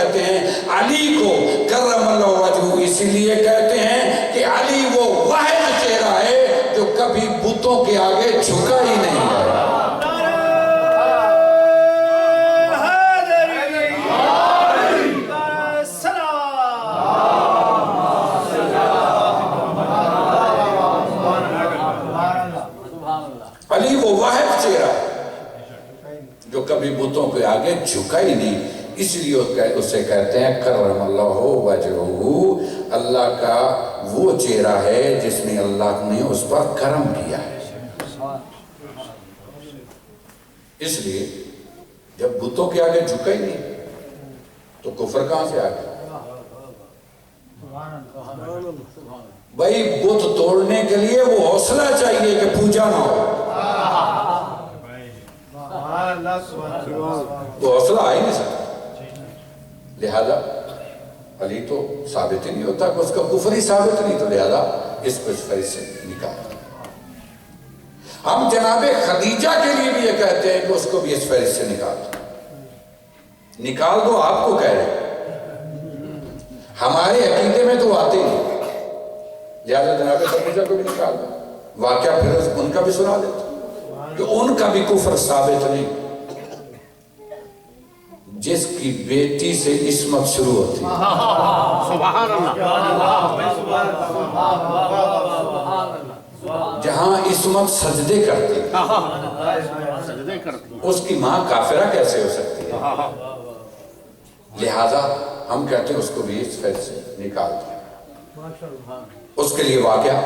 کہتے ہیں علی کو کرم اللہ وجہہ اسی لیے کہتے ہیں کہ علی وہ واحد چہرہ ہے جو کبھی بتوں کے آگے جھکا ہی نہیں ہے۔ علی وہ واحد چہرہ جو کبھی بتوں کے آگے جھکا ہی نہیں، اس لیے اسے کہتے ہیں کرم اللہ وجہہ، اللہ کا وہ چہرہ ہے جس میں اللہ نے اس پر کرم کیا ہے۔ اس لیے جب بتوں کے آگے جھکا ہی نہیں تو کفر کہاں سے آ گیا؟ بھائی بت توڑنے کے لیے وہ حوصلہ چاہیے کہ پوجا نہ ہو، وہ حوصلہ آ ہی نہیں سکتا۔ لہذا علی تو ثابت ہی نہیں ہوتا کہ اس کا کفر ہی ثابت نہیں، تو لہذا اس کو اس فریض سے نکال۔ ہم جناب خدیجہ کے لیے بھی یہ کہتے ہیں کہ اس کو بھی اس فریض سے نکال دو، آپ کو کہہ رہے ہیں، ہمارے عقیدے میں تو آتے نہیں، لہذا جناب خدیجہ کو بھی نکال دو۔ واقعہ پھر ان کا بھی سنا دیتا کہ ان کا بھی کفر ثابت نہیں۔ جس کی بیٹی سے عصمت شروع ہوتی ہے، سبحان جہاں عصمت سجدے کرتی ہے، اس کی ماں کافرہ کیسے ہو سکتی ہے؟ لہذا ہم کہتے ہیں اس کو بھی اس فیض سے نکال دیں۔ اس کے لیے واقعہ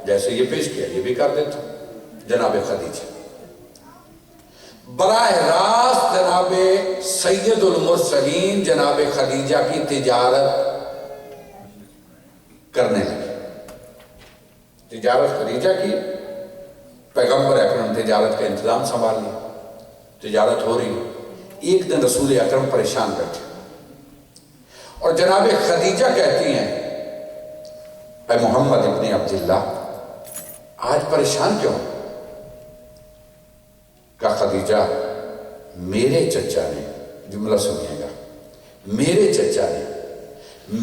جیسے یہ پیش کیا یہ بھی کر دیتا ہوں۔ جناب خدیجہ براہ راست جناب سید المرسلین جناب خدیجہ کی تجارت کرنے لگے۔ تجارت خدیجہ کی، پیغمبر اکرم تجارت کا انتظام سنبھال لیا، تجارت ہو رہی۔ ایک دن رسول اکرم پریشان بیٹھے اور جناب خدیجہ کہتی ہیں اے محمد ابن عبداللہ آج پریشان کیوں؟ کہا خدیجہ میرے چچا نے، جملہ سنیے گا، میرے چچا نے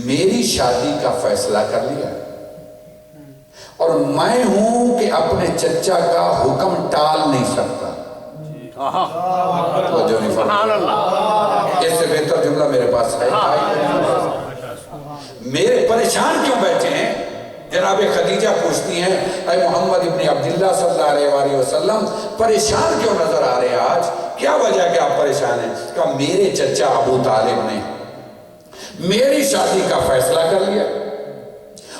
میری شادی کا فیصلہ کر لیا اور میں ہوں کہ اپنے چچا کا حکم ٹال نہیں سکتا۔ اس سے بہتر جملہ میرے پاس ہے۔ میرے پریشان کیوں بیٹھے ہیں؟ جناب خدیجہ پوچھتی ہیں اے محمد ابن عبداللہ صلی اللہ علیہ وآلہ وسلم پریشان کیوں نظر آ رہے ہیں آج؟ کیا وجہ کہ آپ پریشان ہیں؟ کہا میرے چچا ابو طالب نے میری شادی کا فیصلہ کر لیا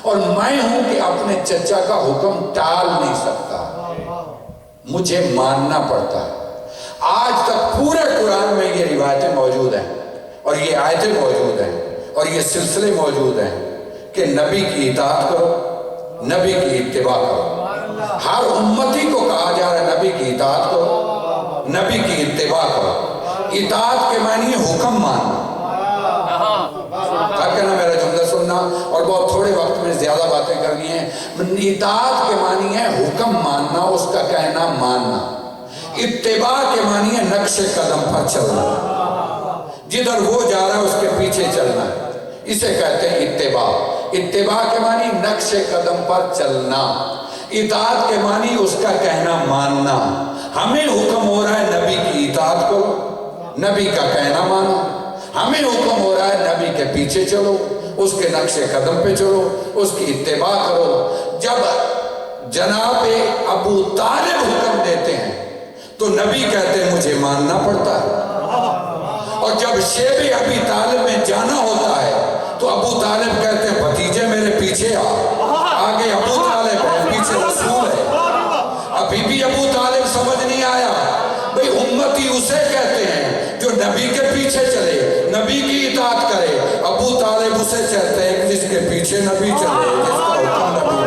اور میں ہوں کہ اپنے چچا کا حکم ٹال نہیں سکتا، مجھے ماننا پڑتا ہے۔ آج تک پورے قرآن میں یہ روایتیں موجود ہیں اور یہ آیتیں موجود ہیں اور یہ سلسلے موجود ہیں کہ نبی کی اطاعت کرو، نبی کی اتباع کرو۔ ہر امتی کو کہا جا رہا ہے نبی کی اطاعت کرو، نبی کی اتباع کرو۔ اطاعت کے معنی ہے حکم ماننا۔ کہنا میرا جملہ سننا اور بہت تھوڑے وقت میں زیادہ باتیں کرنی ہیں۔ اطاعت کے معنی ہے حکم ماننا، اس کا کہنا ماننا۔ اتباع کے معنی ہے نقش قدم پر چلنا، جدھر وہ جا رہا ہے اس کے پیچھے چلنا ہے، اسے کہتے ہیں اتباع۔ اتباع کے معنی نقش قدم پر چلنا، اطاعت کے معنی اس کا کہنا ماننا۔ ہمیں حکم ہو رہا ہے نبی کی اطاعت کرو، نبی کا کہنا مانو۔ ہمیں حکم ہو رہا ہے نبی کے پیچھے چلو، اس کے نقش قدم پہ چلو، اس کی اتباع کرو۔ جب جناب ابو طالب حکم دیتے ہیں تو نبی کہتے ہیں مجھے ماننا پڑتا ہے، اور جب شیب ابی طالب میں جانا ہوتا ہے تو ابو طالب کہتے ہیں بھتیجے میرے پیچھے آگے ابو طالب ہے، پیچھے رسول ہے۔ ابھی بھی ابو طالب سمجھ نہیں آیا، بھئی امتی اسے کہتے ہیں جو نبی کے پیچھے چلے، نبی کی اطاعت کرے۔ ابو طالب اسے کہتے ہیں جس کے پیچھے نبی چلے، جس کا حکم نبی۔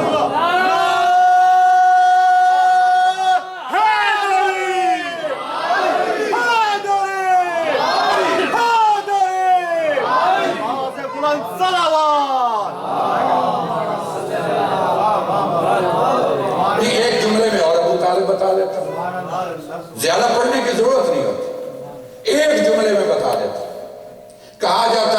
زیادہ پڑھنے کی ضرورت نہیں ہوتی، ایک جملے میں بتا دیتا۔ کہا جاتا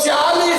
40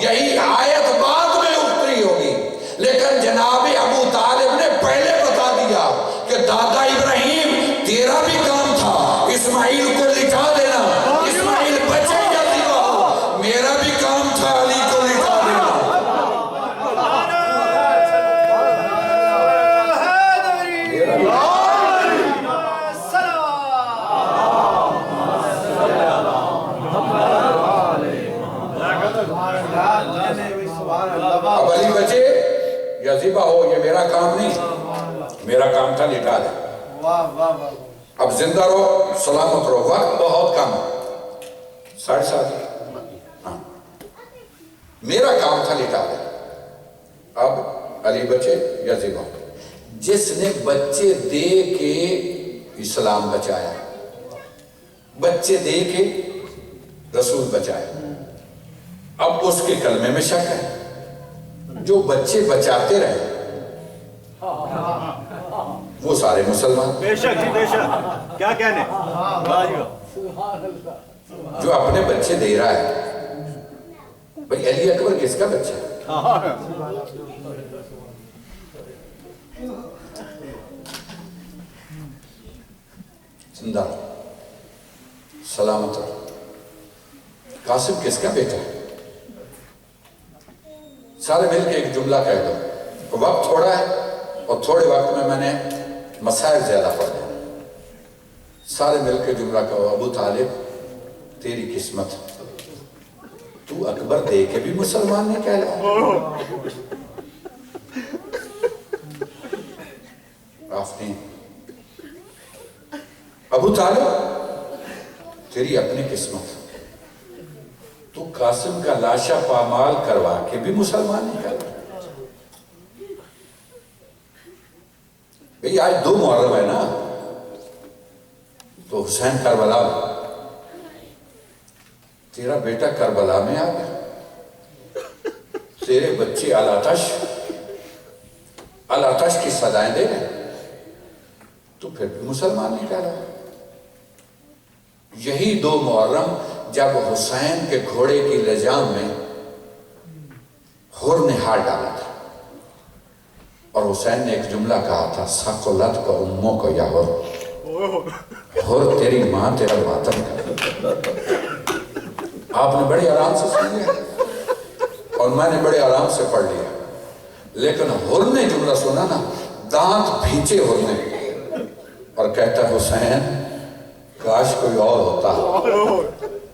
یہی آیت بعد میں اتری ہوگی، لیکن جناب ابو طالب نے پہلے بتا دیا کہ دادا ابراہیم تیرا بھی کام تھا اسماعیل کو لٹا دینا، اسماعیل بچے یا دیوا ہو، میرا بھی کام تھا علی کو لٹا دینا۔ اب علی بچے یا ذبح ہو، یہ میرا کام نہیں، میرا کام تھا لٹا دے۔ اب زندہ رہو، سلامت رہو، وقت بہت کم ہے، 7:30۔ ہاں میرا کام تھا لٹا دے۔ اب علی بچے یا ذبح ہو، جس نے بچے دے کے اسلام بچایا، بچے دے کے رسول بچایا، اب اس کے کلمے میں شک ہے۔ جو بچے بچاتے رہے وہ سارے مسلمان، بے شک جی بے شک، کیا کہنے، جو اپنے بچے دے رہا ہے، بھئی علی اکبر کس کا بچہ ہے؟ زندہ رہو، سلامت رہو۔ قاسم کس کا بیٹا ہے؟ سارے مل کے ایک جملہ کہہ دو، وقت تھوڑا ہے اور تھوڑے وقت میں نے مسائل زیادہ پڑھے، سارے مل کے جملہ کہو، ابو طالب تیری قسمت، تو اکبر دے کے بھی مسلمان نے کہلایا، آفرین۔ ابو طالب تیری اپنی قسمت، تو قاسم کا لاشا پامال کروا کے بھی مسلمان نہیں کہلایا۔ بھئی آج 2 محرم ہے نا، تو حسین کربلا میں، تیرا بیٹا کربلا میں آ گیا، تیرے بچے الاتش کی سزائیں دے رہے، تو پھر بھی مسلمان نہیں کہلایا۔ یہی 2 محرم جب حسین کے گھوڑے کی لجام میں حر نے ہاتھ ڈالا تھا، اور حسین نے ایک جملہ کہا تھا، ثقلت کا اموں کو یا حر تیری ماں تیرا ماتم کر۔ آپ نے بڑے آرام سے سن لیا اور میں نے بڑے آرام سے پڑھ لیا، لیکن حر نے جملہ سنا نا، دانت بھینچے حر نے، اور کہتا حسین کاش کوئی اور ہوتا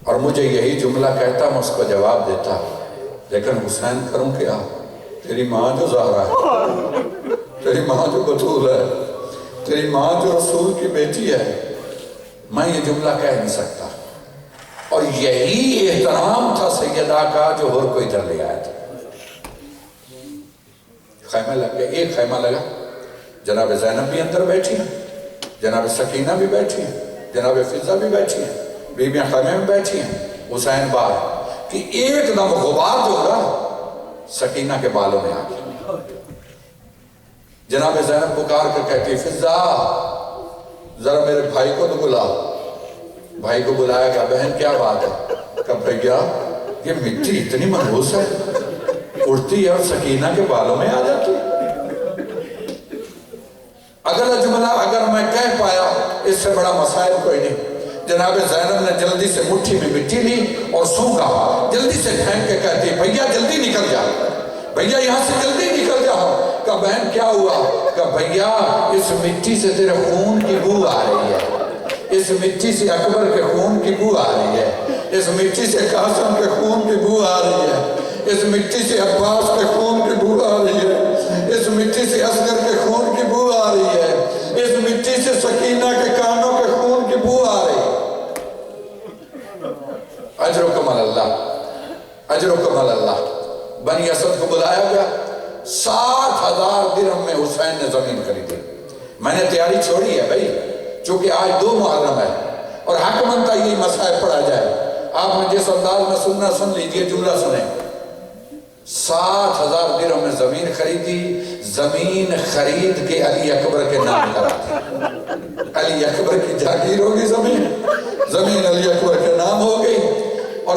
اور مجھے یہی جملہ کہتا، میں اس کو جواب دیتا، لیکن حسین کروں کیا؟ تیری ماں جو زہرا ہے، تیری ماں جو بطول ہے، تیری ماں جو رسول کی بیٹی ہے، میں یہ جملہ کہہ نہیں سکتا۔ اور یہی احترام تھا سیدہ کا جو حر کو ادھر لے آیا تھا۔ خیمہ لگ گیا، ایک خیمہ لگا، جناب زینب بھی اندر بیٹھی ہیں، جناب سکینہ بھی بیٹھی ہیں، جناب فضہ بھی بیٹھی ہیں، بیویاں خیمے میں بیٹھی ہیں، حسین باہر، کہ ایک دم غبار جو ہو رہا سکینہ کے بالوں میں آ گیا۔ جناب زینب پکار کر کہتی فضہ ذرا میرے بھائی کو تو بلا۔ بھائی کو بلایا کہ بہن کیا بات ہے؟ کہ بھیا یہ مٹی اتنی منحوس ہے، اڑتی ہے اور سکینہ کے بالوں میں آ جاتی ہے۔ اگلا جملہ اگر میں کہہ پایا اس سے بڑا مسائل کوئی نہیں۔ جناب زینب نے جلدی سے مٹھی میں مٹی لی اور سونگا، جلدی سے پھینک کے کہتی بھیا جلدی نکل جا، بھیا یہاں سے جلدی نکل جاؤ۔ کہا بہن کیا ہوا؟ کہا بھیا اس مٹی سے تیرے خون کی بو آ رہی ہے، اس مٹی سے اکبر کے خون کی بو آ رہی ہے، اس مٹی سے قاسم کے خون کی بو آ رہی ہے، اس مٹی سے عباس کے خون کی بو آ رہی ہے، اس مٹی سے اصغر کے خون کی بو آ رہی ہے، اس مٹی سے سکینہ کے کانوں کے خون کی بو آ رہی ہے۔ اجرکم اللہ، اجرکم اللہ۔ بنی اسد کو بلایا گیا، 60,000 درہم میں حسین نے زمین خریدی۔ میں نے تیاری چھوڑی ہے بھائی، چونکہ آج 2 محرم ہے اور حق بنتا یہی مسائل پڑھا جائے۔ آپ نے جس انداز میں سننا سن لیجئے، جملہ سنیں۔ 60,000 درہم میں زمین خریدی، زمین خرید کے علی اکبر کے نام کرا دی۔ علی اکبر کی جاگیر ہوگی زمین، زمین علی اکبر کے نام ہو گئی، اور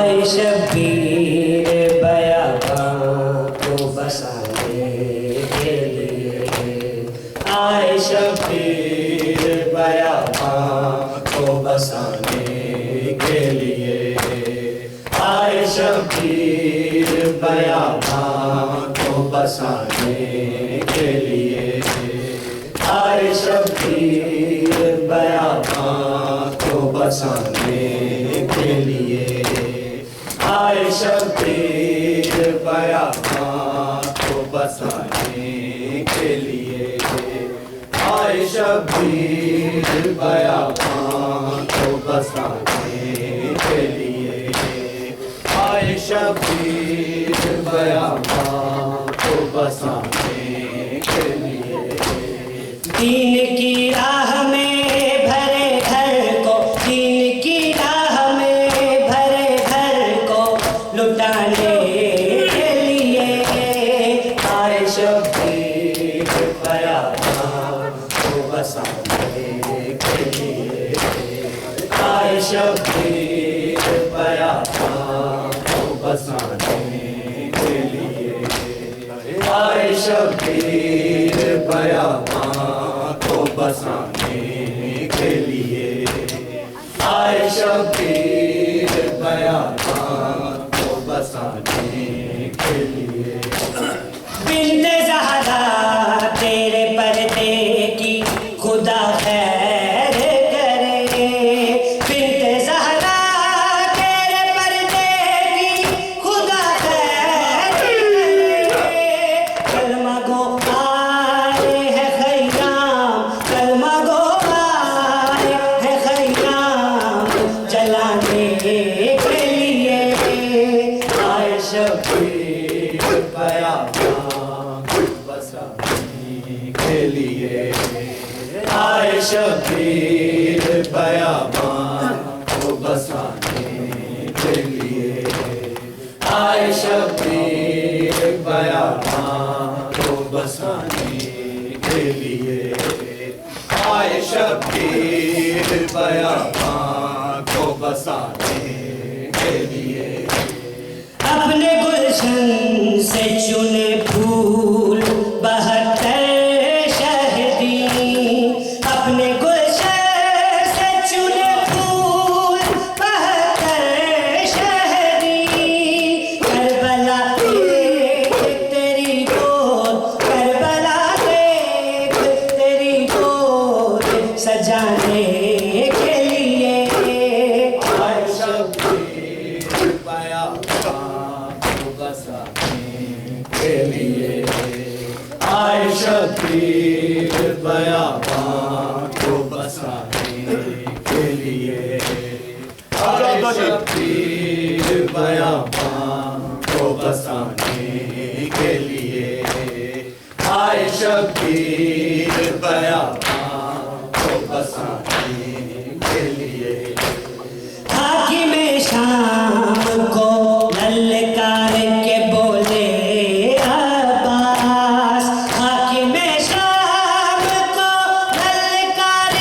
آئے شبیر بیاباں کو بسانے کے لیے، آئے شبیر بیاباں کو بسانے کے لیے، آئے شبیر بیاباں کو بسانے کے لیے، آئے شبیر بیاباں کو بسانے کے لیے، آئے شبیر بیاباں کو بسانے کے لیے، آئے شبیر بیاباں کو بسانے کے لیے، آئے شبیر بیاباں کو بسانے کے لیے، دین کی راہ میں بھرے گھر کو، دین کی راہ میں بھرے گھر کو لٹانے کے لیے، آئے شبیر بیاباں کو بسانے کے لیے، آئے شبیر بیاباں کو بسانے کے لیے، آئے شبیر بیاباں کو بسانے کے لیے، آئے شبیر بیاباں کو بسانے کے لیے، بنت زہرا تیرے پردے کی خدا خیر کرے، بنت زہرا تیرے پردے کی خدا خیر کرے، کلمہ گو آئے ہے خیام، کلمہ گو آئے ہے خیام جلانے کے لیے، آئے شبیر بیاباں کو بسانے کے لیے، آئے شبیر بیاباں کو بسانے کے لیے، آئے شبیر بیاباں کو بسانے کے لیے، آئے شبیر بیاباں کو بسانے کے لیے، اپنے گلشن سے چنے پھول 72 شہدی، اپنے گلشن سے چنے پھول 72 شہدی، کربلا دیکھ تیری گود، کربلا دیکھ تیری گود سجانے کے لیے، آئے شبیر بیاباں کو بسانے کے لیے، آئے شبیر بیاباں کو بسانے کے لیے، آئے شبیر بیاباں کو بسانے کے لیے، آئے شبیر بیاباں کو بسانے کے لیے، حاکم شام کو للکار کے بولے عباس، حاکم شام کو للکار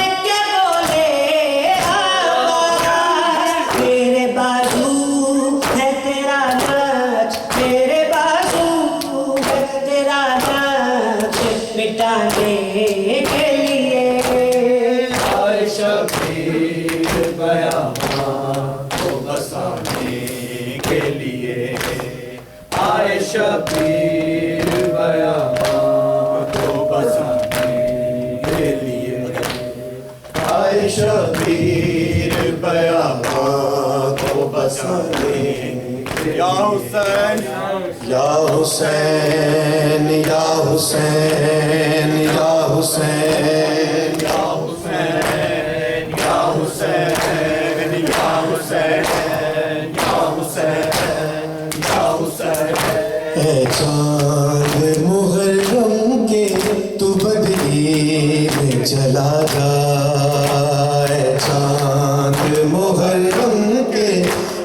تیرا نقش مٹانے کے لیے آئے شبیر بیاباں کو بسانے کے لیے آئے شبیر بیاباں کو بسانے کے لیے آئے شبیر بیاباں کو بسانے یا حسین یا حسین یا حسین یا حسین یا حسین یا حسین یا حسین یا حسین یا حسین اے چاند محرم کے تو بدلی میں چلا جا اے چاند محرم کے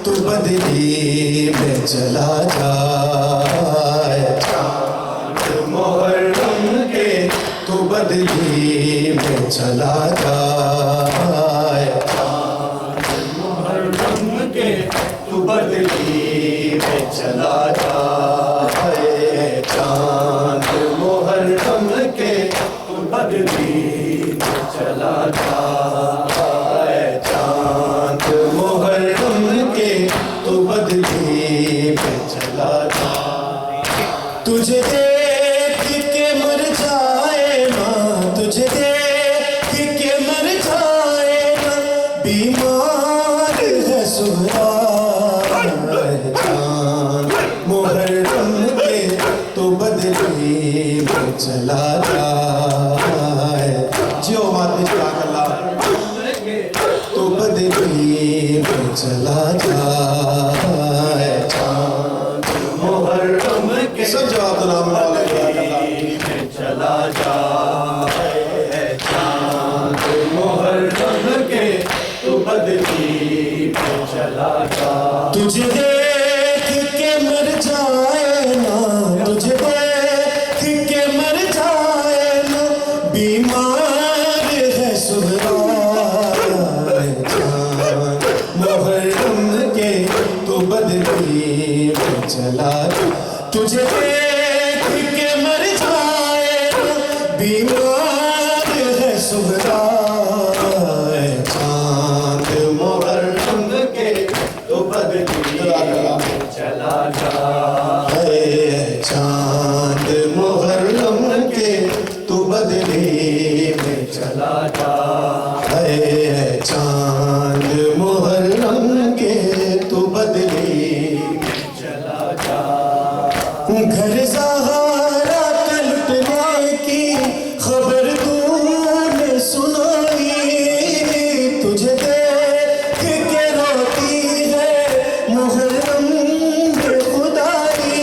تو بدلی میں چلا جا اے چاند محرم کے تو بدلی میں چلا جا اے چاند محرم کے تو بدلی میں چلا جا اے چاند محرم کے تو بدلی میں چلا جا اے چاند محرم کے تو بدلی میں چلا جا تجھے دیکھ کے مر جائے نا تجھے دیکھ کے مر جائے نا بیمار ہے سہرا چاند محرم کے تو بدلی میں چلا جا جیو ماتے چلا کلا تو بدلی میں چلا جا چاند محرم کے سب جواب تو نام میں چلا جا چاند محرم کے تو بدلی میں چلا جا تجھے دیکھ کے مر جائے نا تجھے دیکھ کے مر جائے نا بیمار ہے سہرا چاند محرم کے تو بدلی میں چلا جا تجھے دیکھ کے مر جائے نا بیمار ہے سہرا چاند محرم کے تو بدلی میں چلا جا چاند محرم کے تو بدلی میں چلا جا چاند محرم کے تو بدلی میں چلا جا گھر زہرا کا لٹنے کی خبر تو نے سنائی تجھے دیکھ کے روتی ہے محرم بے خدائی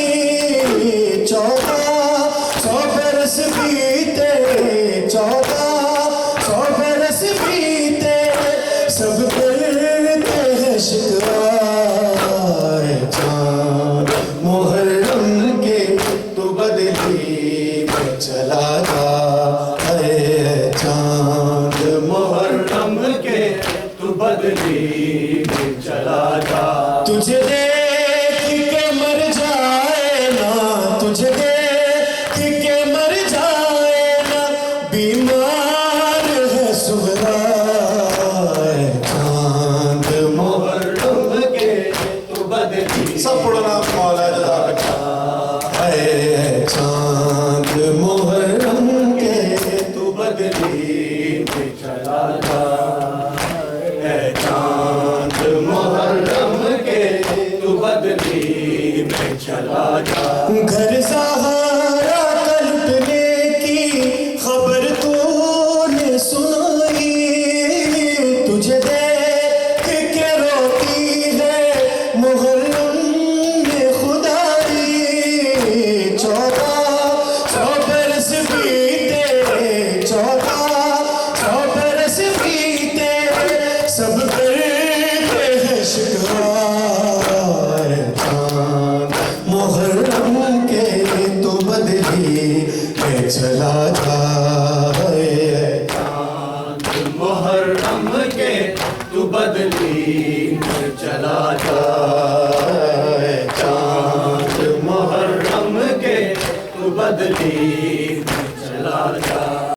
1400 برس بیتے 1400 برس بیتے سب کرتے ہیں شکوہ چاند محرم کے تو بدلی میں چلا جا چاند محرم کے تو بدلی میں چلا جا تجھے دیکھ کے مر جائے نا تجھے دیکھ کے مر جائے نا بیمار ہے سہرا چاند محرم کے تو بدلی سب پڑھنا مولا جزاک چاند محرم کے تو بدلی میں چلا جا چاند محرم کے تو بدلی میں چلا جا گھر سہارا کا لٹنے کی خبر تو نے سنائی تجھے دیکھ کے روتی ہے محرم میں خدائی 1400 برس بیتے 1400 برس بیتے سب کرتے ہیں شکوہ چاند محرم کے تو بدلی میں چلا جا چاند محرم کے تو بدلی میں چلا جا چاند محرم کے تو بدلی میں چلا جا